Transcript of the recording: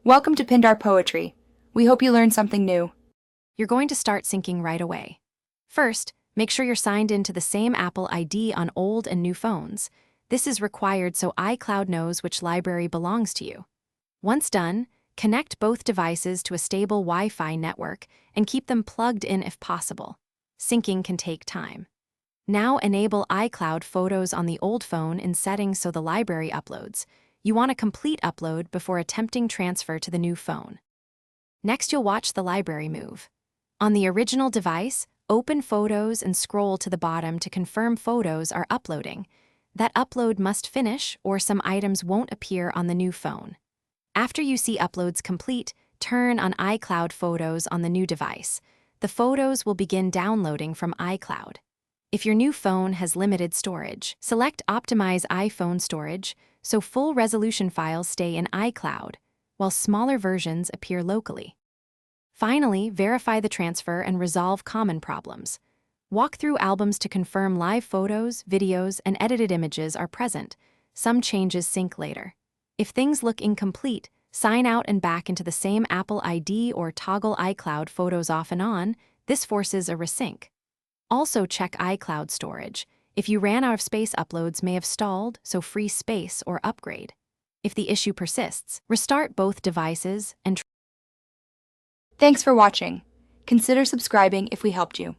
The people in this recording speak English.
Welcome to Pindar Poetry. We hope you learned something new. You're going to start syncing right away. First, make sure you're signed into the same Apple ID on old and new phones. This is required so iCloud knows which library belongs to you. Once done, connect both devices to a stable Wi-Fi network and keep them plugged in if possible. Syncing can take time. Now enable iCloud Photos on the old phone in settings so the library uploads. You want a complete upload before attempting transfer to the new phone. Next, you'll watch the library move. On the original device, open Photos and scroll to the bottom to confirm photos are uploading. That upload must finish or some items won't appear on the new phone. After you see uploads complete, turn on iCloud Photos on the new device. The photos will begin downloading from iCloud. If your new phone has limited storage, select Optimize iPhone Storage so full resolution files stay in iCloud, while smaller versions appear locally. Finally, verify the transfer and resolve common problems. Walk through albums to confirm live photos, videos, and edited images are present. Some changes sync later. If things look incomplete, sign out and back into the same Apple ID or toggle iCloud Photos off and on. This forces a resync. Also check iCloud storage. If you ran out of space, uploads may have stalled, so free space or upgrade. If the issue persists, restart both devices and Thanks for watching. Consider subscribing if we helped you.